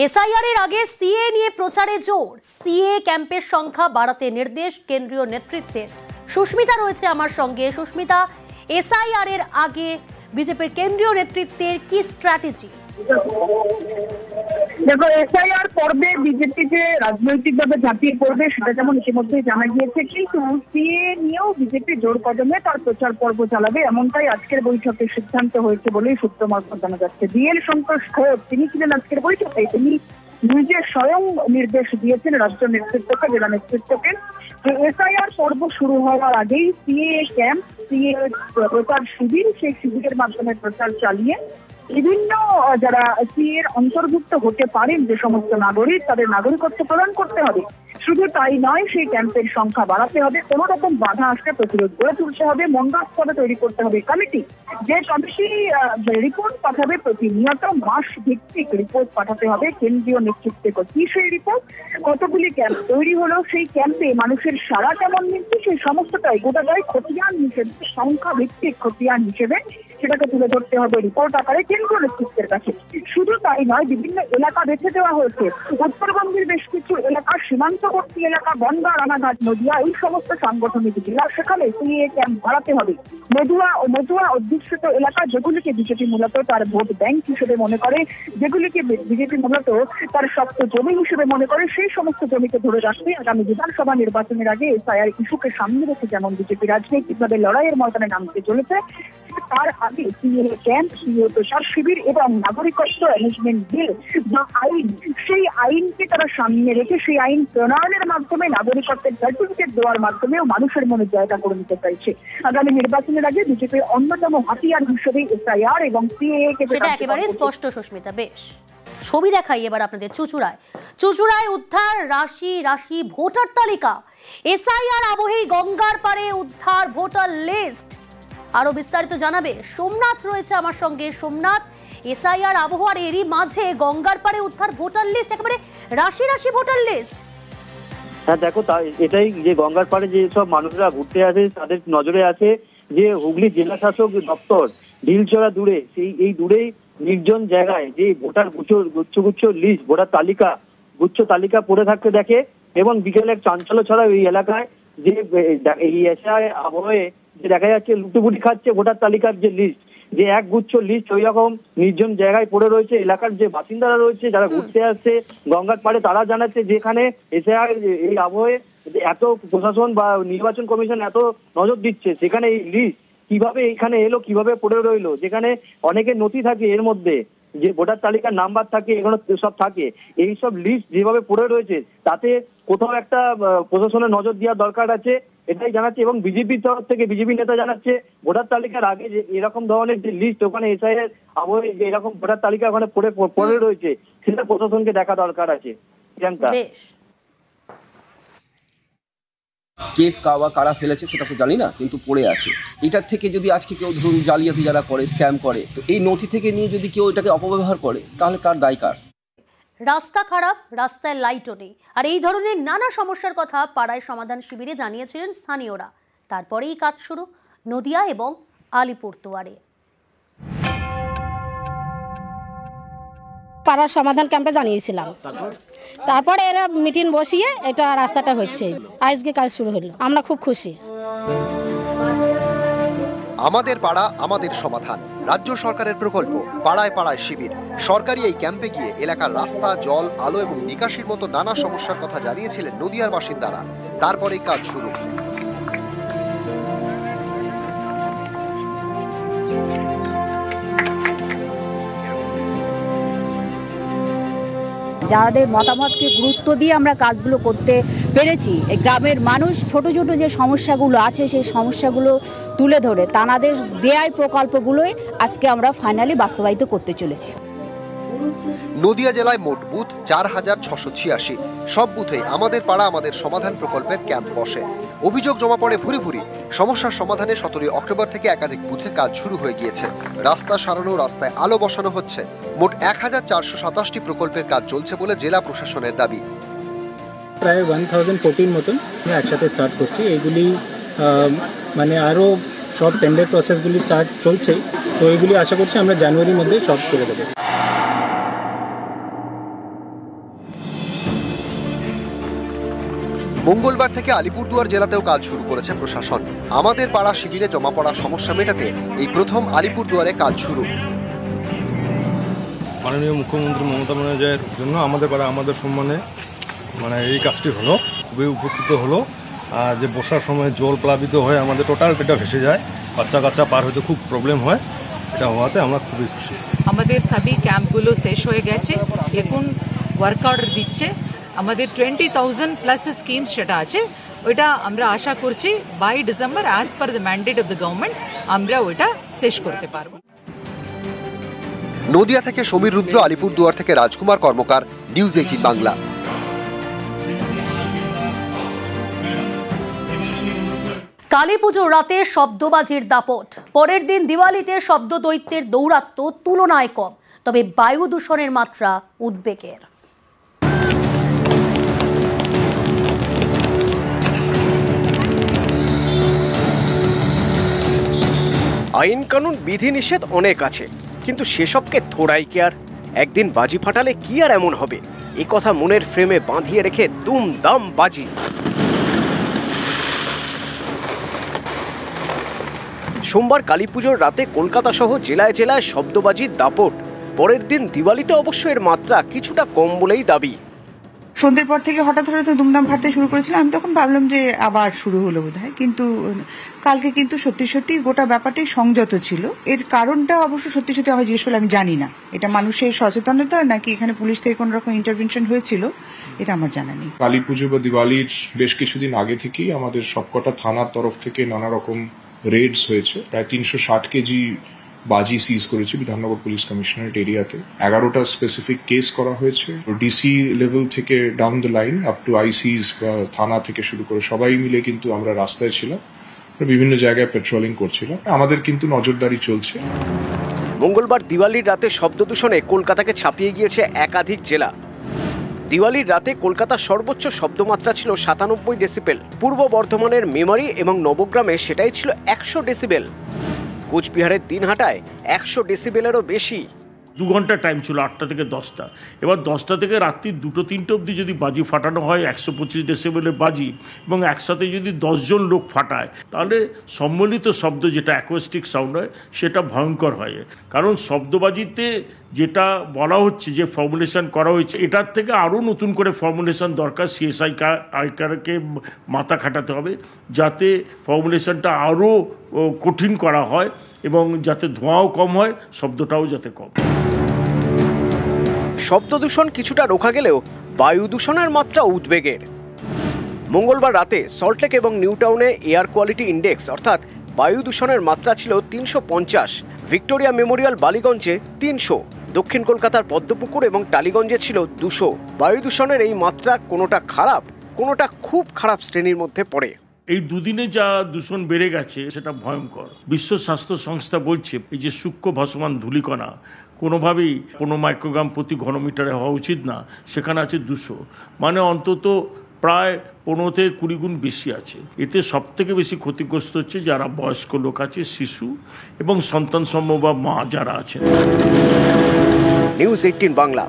SIR এর আগে CA নিয়ে প্রচারে জোর। সিএ ক্যাম্পের সংখ্যা বাড়াতে নির্দেশ কেন্দ্রীয় নেতৃত্বের। সুস্মিতা রয়েছে আমার সঙ্গে। সুস্মিতা, এসআইআর এর আগে বিজেপির কেন্দ্রীয় নেতৃত্বের কি স্ট্র্যাটেজি? দেখো, এসআইআর পর্বে বিজেপি যে রাজনৈতিকভাবে ঝাঁপিয়ে পড়বে সেটা যেমন ইতিমধ্যেই জানা গিয়েছে, কিন্তু সিএ নিয়েও বিজেপি জোর কদমে তার প্রচার পর্ব চালাবে, এমনটাই আজকের বৈঠকে সিদ্ধান্ত হয়েছে বলেই সূত্র মারফত জানা যাচ্ছে। বিএল সন্তোষ ঘোষ তিনি ছিলেন আজকের বৈঠকে। তিনি নিজে স্বয়ং নির্দেশ দিয়েছেন রাষ্ট্র নেতৃত্বকে, জেলা নেতৃত্বকে, যে এসআইআর পর্ব শুরু হওয়ার আগেই সিএ ক্যাম্প, সিএ প্রচার শিবির, সেই শিবিরের মাধ্যমে প্রচার চালিয়ে বিভিন্ন যারা সিএর অন্তর্ভুক্ত হতে পারেন যে সমস্ত নাগরিক, তাদের নাগরিকত্ব প্রদান করতে হবে। শুধু তাই নয়, সেই ক্যাম্পের সংখ্যা বাড়াতে হবে, কোন রকম বাধা আসলে প্রতিরোধ করে তুলতে হবে, মন্ডল স্তরে তৈরি করতে হবে কমিটি, যে কমিটি রিপোর্ট পাঠাবে প্রতিনিয়ত, মাস ভিত্তিক রিপোর্ট পাঠাতে হবে কেন্দ্রীয় নেতৃত্বে। কি সেই রিপোর্ট, কতগুলি ক্যাম্প তৈরি হলো, সেই ক্যাম্পে মানুষের সাড়া কেমন মিলছে, সেই সমস্তটাই গোটাটাই খতিয়ান হিসেবে, সংখ্যা ভিত্তিক খতিয়ান হিসেবে সেটাকে তুলে ধরতে হবে রিপোর্ট আকারে কেন্দ্রীয় নেতৃত্বের কাছে। শুধু তাই নয়, বিভিন্ন এলাকা বেছে দেওয়া হয়েছে। উত্তরবঙ্গের বেশ কিছু এলাকা, সীমান্তবর্তী এলাকা, বনগাঁ, রানাঘাট, নদিয়া, এই সমস্ত সাংগঠনিক জেলা, সেখানে সিএ ক্যাম্প বাড়াতে হবে। মধুয়া অধ্যুষিত এলাকা, যেগুলিকে বিজেপি মূলত তার ভোট ব্যাংক হিসেবে মনে করে, যেগুলিকে বিজেপি মূলত তার শক্ত জমি হিসেবে মনে করে, সেই সমস্ত জমিকে ধরে রাখতে আগামী বিধানসভা নির্বাচনের আগে এসআইআর ইস্যুকে সামনে রেখে যেমন বিজেপি রাজনৈতিকভাবে লড়াইয়ের ময়দানে নামতে চলেছে, তার আগে সিএ ক্যাম্প, সিএ প্রচার শিবির এবং নাগরিকত্ব অ্যামেন্ডমেন্ট বিল বা আইন, সেই আইনকে তারা সামনে রেখে সেই আইন প্রণয়নের মাধ্যমে নাগরিকত্বের সার্টিফিকেট দেওয়ার মাধ্যমেও মানুষের মনে জায়গা করে নিতে চাইছে। আগামী নির্বাচনের আগে বিজেপির অন্যতম হাতিয়ার হিসেবে এসআইআর এবং সিএ কে সেটা একেবারে স্পষ্ট। সুস্মিতা, বেশ ছবি দেখাই এবার আপনাদের। চুচুড়ায় উদ্ধার রাশি রাশি ভোটার তালিকা। এসআইআর আবহেই গঙ্গার পারে উদ্ধার ভোটার লিস্ট। আরো বিস্তারিত জানাবে সোমনাথ রয়েছে আমার সঙ্গে। সোমনাথ, এসআইআর আবহাওয়ার এরই মাঝে গঙ্গার পারে উদ্ধার ভোটার লিস্ট, একেবারে রাশি রাশি ভোটার লিস্ট। হ্যাঁ দেখো, এটাই যে গঙ্গার পাড়ে যে সব মানুষরা ঘুরতে আসে তাদের নজরে আছে যে হুগলি জেলা শাসক দপ্তর ঢিলচড়া দূরে, এই দূরেই নির্জন জায়গায় যে ভোটার গুচ্ছ লিস্ট, ভোটার তালিকা, গুচ্ছ তালিকা পড়ে থাকতে দেখে। এবং বিকেলে চাঞ্চল্য ছড়া এই এলাকায় যে এই এসআইআর আবহে যে দেখা যাচ্ছে লুটুপুটি খাচ্ছে ভোটার তালিকার যে লিস্ট, যে এক গুচ্ছ লিস্ট ওই রকম নির্জন জায়গায় পড়ে রয়েছে। এলাকার যে বাসিন্দারা রয়েছে যারা ঘুরতে আসছে গঙ্গার পাড়ে, তারা জানাচ্ছে যেখানে এসআইআর এই আবহে এত প্রশাসন বা নির্বাচন কমিশন এত নজর দিচ্ছে, সেখানে এই লিস্ট কিভাবে এখানে এলো, কিভাবে পড়ে রইলো, যেখানে অনেকের নথি থাকে, এর মধ্যে যে ভোটার তালিকার নাম্বার থাকে, এগুলো সব থাকে, এই সব লিস্ট যেভাবে পড়ে রয়েছে তাতে কোথাও একটা প্রশাসনের নজর দেওয়ার দরকার আছে, এটাই জানাচ্ছে। এবং বিজেপির তরফ থেকে বিজেপি নেতা জানাচ্ছে ভোটার তালিকার আগে যে এরকম ধরনের যে লিস্ট ওখানে এসআইআর আবহে যে এরকম ভোটার তালিকা ওখানে পড়ে রয়েছে, সেটা প্রশাসনকে দেখা দরকার আছে। কে কারা ফেলেছে সেটা তো জানি না, কিন্তু পড়ে আছে। এটার থেকে যদি আজকে কেউ ধরুন জালিয়াতি যারা করে, স্ক্যাম করে, তো এই নথি থেকে নিয়ে যদি কেউ এটাকে অপব্যবহার করে, তাহলে কার দায় কার? রাস্তা খারাপ, রাস্তায় লাইটও নেই, আর এই ধরনের নানা সমস্যার কথা পাড়ায় সমাধান শিবিরে জানিয়েছিলেন স্থানীয়রা। তারপরেই কাজ শুরু নদিয়া এবং আলিপুরদুয়ারে। পাড়ার সমাধান ক্যাম্পে জানিয়েছিলাম, তারপরে এরা মিটিং বসিয়ে এটা রাস্তাটা হচ্ছে, আজকে কাজ শুরু হলো। আমরা খুব খুশি। আমাদের পাড়া আমাদের সমাধান রাজ্য সরকারের প্রকল্প। পাড়ায় পাড়ায় শিবির। সরকারি এই ক্যাম্পে গিয়ে এলাকার রাস্তা, জল, আলো এবং নিকাশির মতো নানা সমস্যার কথা জানিয়েছিলেন নদিয়ার বাসিন্দারা। তারপরেই কাজ শুরু। যাদের মতামতকে গুরুত্ব দিয়ে আমরা কাজগুলো করতে পেরেছি। এই গ্রামের মানুষ ছোট ছোট যে সমস্যাগুলো আছে সেই সমস্যাগুলো তুলে ধরে তাদের দেয়ার প্রকল্পগুলোই আজকে আমরা ফাইনালি বাস্তবায়িত করতে চলেছি। নদিয়া জেলায় মোট বুথ 4686। সব বুথেই আমাদের পাড়া আমাদের সমাধান প্রকল্পের ক্যাম্প বসে। অভিযোগ জমা পড়ে ভুরি ভুরি। সমস্যার সমাধানে 17 অক্টোবর থেকে একাধিক বুথে কাজ শুরু হয়ে গিয়েছে। রাস্তা সারানো, রাস্তায় আলো বসানো হচ্ছে। মোট 1427টি প্রকল্পের কাজ চলছে বলে জেলা প্রশাসনের দাবি। প্রায় 1014 মতন একসাথে স্টার্ট করছি। এইগুলি মানে আরও সব টেন্ডার প্রসেসগুলি স্টার্ট চলছে, তো এইগুলি আশা করছি আমরা জানুয়ারির মধ্যে সব করে দেবো। মঙ্গলবার থেকে আলিপুরদুয়ার জেলাতেও কাজ শুরু করেছে প্রশাসন। আমাদের পাড়া শিবিরে জমা পড়া সমস্যা মেটাতে এই প্রথম আলিপুরদুয়ারে কাজ শুরু। মাননীয় মুখ্যমন্ত্রী মমতা ব্যানার্জির জন্য আমাদের পাড়া আমাদের সম্মানে এই কাজটি হলো, খুবই উপকৃত হলো। যে বর্ষার সময় জল প্লাবিত হয়ে আমাদের টোটালটা ভেসে যায়, বাচ্চা কাচ্চা পার হতে খুব প্রবলেম হয়, এটা হওয়াতে আমরা খুবই খুশি। আমাদের সবই ক্যাম্পগুলো শেষ হয়ে গেছে, এখন ওয়ার্ক অর্ডার দিচ্ছে। আমাদের 20,000 প্লাস স্কিম সেটা আছে, ওইটা আমরা আশা করছি by December as per the mandate of the government আমরা ওইটা শেষ করতে পারবো। নদিয়া থেকে সমীর রুদ্র, আলিপুরদুয়ার থেকে রাজকুমার কর্মকার, নিউজ 18 বাংলা। কালী পুজোর রাতে শব্দবাজির দাপট, পরের দিন দিওয়ালিতে শব্দ দৈত্যের দৌরাত্ম্য তুলনায় কম, তবে বায়ু দূষণের মাত্রা উদ্বেগের। আইন কানুন বিধিনিষেধ অনেক আছে, কিন্তু সেসবকে থোড়াই কেয়ার। একদিন বাজি ফাটালে কি আর এমন হবে, এ কথা মনের ফ্রেমে বাঁধিয়ে রেখে দুম দাম বাজি। সোমবার কালী পুজোর রাতে কলকাতা সহ জেলায় জেলায় শব্দবাজির দাপট। পরের দিন দিওয়ালিতে অবশ্য এর মাত্রা কিছুটা কম বলেই দাবি। সন্ধ্যের পর থেকে হঠাৎ দুমদাম ফাটতে শুরু করেছিলাম, আমি তখন ভাবলাম যে আবার শুরু হলো বোধহয়, কিন্তু কালকে কিন্তু সত্যি সত্যি গোটা ব্যাপারটাই সংযত ছিল। এর কারণটা অবশ্য সত্যি সত্যি আমার জিজ্ঞেস করলে আমি জানি না, এটা মানুষের সচেতনতা নাকি এখানে পুলিশ থেকে কোন রকম ইন্টারভেনশন হয়েছিল, এটা আমার জানা নেই। কালী পুজো বা দিওয়ালির বেশ কিছুদিন আগে থেকেই আমাদের সবকটা থানার তরফ থেকে নানা রকম রেডস হয়েছে। প্রায় 360 কেজি বাজি সিজ করেছে বিধাননগর পুলিশ কমিশনারেট এরিয়াতে। 11টা স্পেসিফিক কেস করা হয়েছে। ডিসি লেভেল থেকে down the line up to ICs বা থানা থেকে শুরু করে সবাই মিলে কিন্তু আমরা রাস্তায় ছিলাম, বিভিন্ন জায়গায় পেট্রোলিং করছিলাম। আমাদের কিন্তু নজরদারি চলছে। মঙ্গলবার দিওয়ালির রাতে শব্দ দূষণে কলকাতাকে ছাপিয়ে গিয়েছে একাধিক জেলা। দিওয়ালির রাতে কলকাতার সর্বোচ্চ শব্দমাত্রা ছিল 97 ডেসিবেল। পূর্ব বর্ধমানের মেমারি এবং নবগ্রামে সেটাই ছিল 100 ডেসিবেল। কোচবিহারের দিনহাটায় 100 ডেসিবেলেরও বেশি। 2 ঘন্টা টাইম ছিল, 8টা থেকে 10টা। এবার 10টা থেকে রাত্রি 2-3টে অবধি যদি বাজি ফাটানো হয় 125 ডেসিবেলের বাজি, এবং একসাথে যদি 10 জন লোক ফাটায়, তাহলে সম্মিলিত শব্দ যেটা অ্যাকোস্টিক সাউন্ড হয় সেটা ভয়ঙ্কর হয়। কারণ শব্দবাজিতে যেটা বলা হচ্ছে যে ফর্মুলেশন করা হয়েছে, এটার থেকে আরও নতুন করে ফর্মুলেশন দরকার। সিএসআইকে মাথা খাটাতে হবে যাতে ফর্মুলেশনটা আরও কঠিন করা হয় এবং যাতে ধোঁয়াও কম হয়, শব্দটাও যাতে কম। শব্দ দূষণ কিছুটা রোখা গেলেও বায়ু দূষণের মাত্রা উদ্বেগের। মঙ্গলবার রাতে সল্টলেক এবং নিউ টাউনে এয়ার কোয়ালিটি ইন্ডেক্স অর্থাৎ বায়ু দূষণের মাত্রা ছিল 350, ভিক্টোরিয়া মেমোরিয়াল বালিগঞ্জে 300, দক্ষিণ কলকাতার পদ্মপুকুর এবং টালিগঞ্জে ছিল 200। বায়ু দূষণের এই মাত্রা কোনোটা খারাপ, কোনোটা খুব খারাপ শ্রেণীর মধ্যে পড়ে। এই দুদিনে যা দূষণ বেড়ে গেছে সেটা ভয়ঙ্কর। বিশ্ব স্বাস্থ্য সংস্থা বলছে এই যে সূক্ষ্ম ভাসমান ধূলিকণা কোনোভাবেই 15 মাইক্রোগ্রাম প্রতি ঘনমিটারে হওয়া উচিত না, সেখানে আছে 200, মানে অন্তত প্রায় 15 থেকে 20 গুণ বেশি আছে। এতে সবথেকে বেশি ক্ষতিগ্রস্ত হচ্ছে যারা বয়স্ক লোক আছে, শিশু এবং সন্তান সম্ভবা মা যারা আছেন। নিউজ 18 বাংলা।